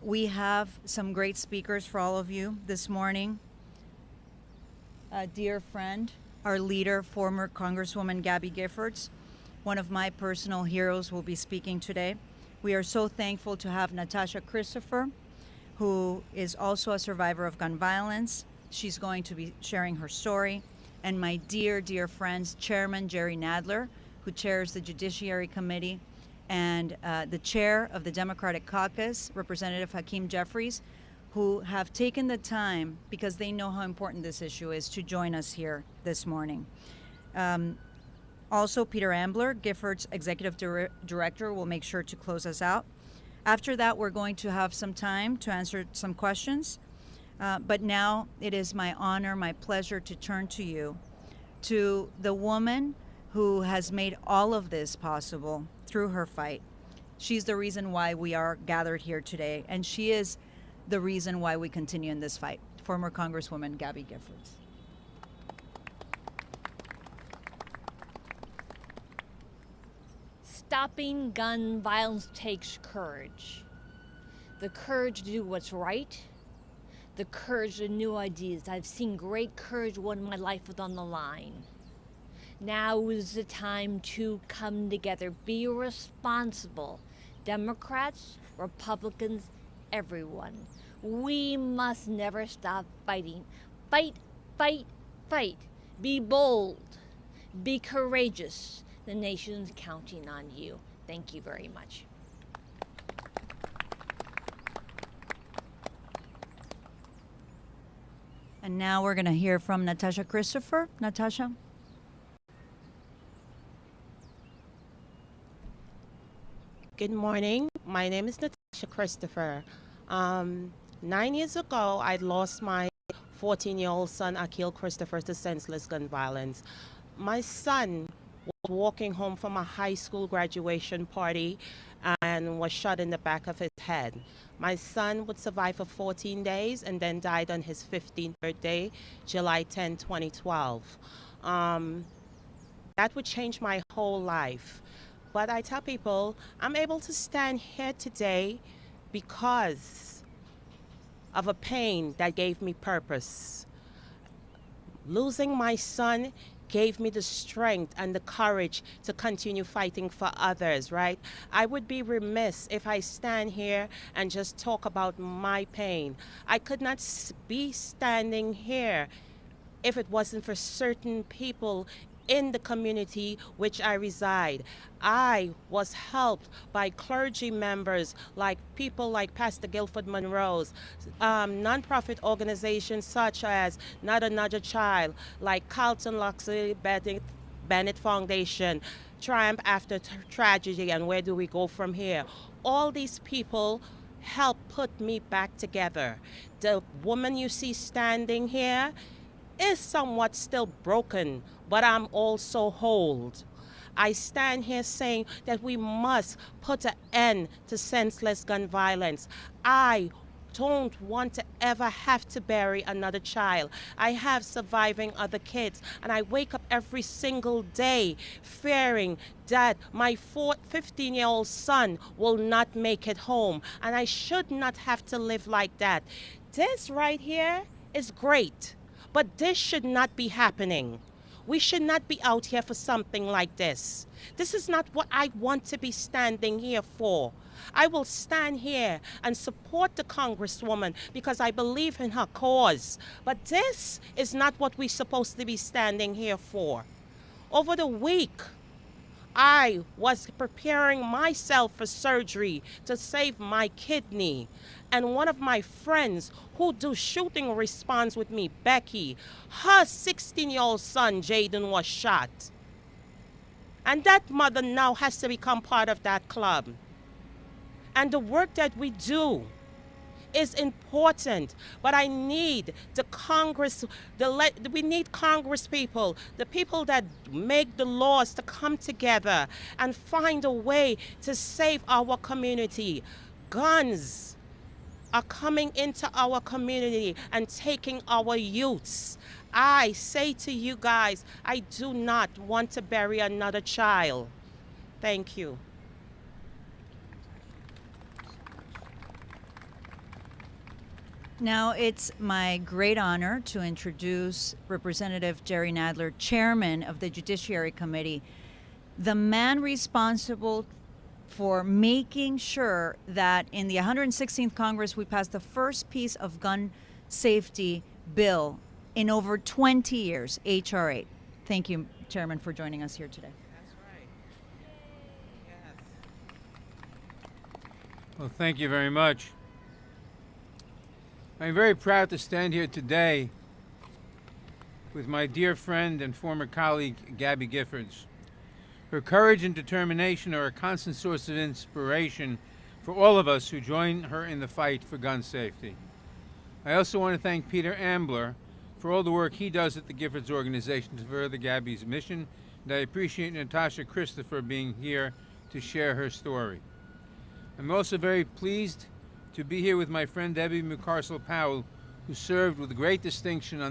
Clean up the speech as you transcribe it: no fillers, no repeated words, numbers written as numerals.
We have some great speakers for all of you this morning. A dear friend, our leader, former Congresswoman Gabby Giffords, one of my personal heroes, will be speaking today. We are so thankful to have Natasha Christopher, who is also a survivor of gun violence. She's going to be sharing her story. And my dear, dear friends, Chairman Jerry Nadler, who chairs the Judiciary Committee, and the chair of the Democratic Caucus, Representative Hakeem Jeffries, who have taken the time, because they know how important this issue is, to join us here this morning. Also, Peter Ambler, Giffords Executive Director, will make sure to close us out. After that, we're going to have some time to answer some questions. But now it is my honor, my pleasure to turn to you, to the woman who has made all of this possible through her fight. She's the reason why we are gathered here today, and she is the reason why we continue in this fight. Former Congresswoman Gabby Giffords. Stopping gun violence takes courage. The courage to do what's right, the courage to new ideas. I've seen great courage when my life was on the line. Now is the time to come together. Be responsible. Democrats, Republicans, everyone. We must never stop fighting. Fight, fight, fight. Be bold. Be courageous. The nation's counting on you. Thank you very much. And now we're going to hear from Natasha Christopher. Natasha. Good morning. My name is Natasha Christopher. 9 years ago, I lost my 14-year-old son, Akil Christopher, to senseless gun violence. My son was walking home from a high school graduation party and was shot in the back of his head. My son would survive for 14 days and then died on his 15th birthday, July 10, 2012. That would change my whole life. But I tell people, I'm able to stand here today because of a pain that gave me purpose. Losing my son gave me the strength and the courage to continue fighting for others, right? I would be remiss if I stand here and just talk about my pain. I could not be standing here if it wasn't for certain people in the community which I reside. I was helped by clergy members, like people like Pastor Guilford Monroe's, nonprofit organizations such as Not Another Child, like Carlton Luxury Bennett Foundation, Triumph After Tragedy, and Where Do We Go From Here? All these people helped put me back together. The woman you see standing here is somewhat still broken, but I'm also whole. I stand here saying that we must put an end to senseless gun violence. I don't want to ever have to bury another child. I have surviving other kids, and I wake up every single day fearing that my 15-year-old son will not make it home, and I should not have to live like that. This right here is great, but this should not be happening. We should not be out here for something like this. This is not what I want to be standing here for. I will stand here and support the Congresswoman because I believe in her cause. But this is not what we're supposed to be standing here for. Over the week, I was preparing myself for surgery to save my kidney. And one of my friends who do shooting response with me, Becky, her 16-year-old son, Jaden, was shot. And that mother now has to become part of that club. And the work that we do is important, but I need the Congress, we need Congress people, the people that make the laws, to come together and find a way to save our community. Guns are coming into our community and taking our youths. I say to you guys, I do not want to bury another child. Thank you. Now it's my great honor to introduce Representative Jerry Nadler, Chairman of the Judiciary Committee, the man responsible for making sure that in the 116th Congress we passed the first piece of gun safety bill in over 20 years, H.R. 8. Thank you, Chairman, for joining us here today. That's right. Yes. Well, thank you very much. I'm very proud to stand here today with my dear friend and former colleague, Gabby Giffords. Her courage and determination are a constant source of inspiration for all of us who join her in the fight for gun safety. I also want to thank Peter Ambler for all the work he does at the Giffords Organization to further Gabby's mission, and I appreciate Natasha Christopher being here to share her story. I'm also very pleased to be here with my friend Debbie McCarsell Powell, who served with great distinction on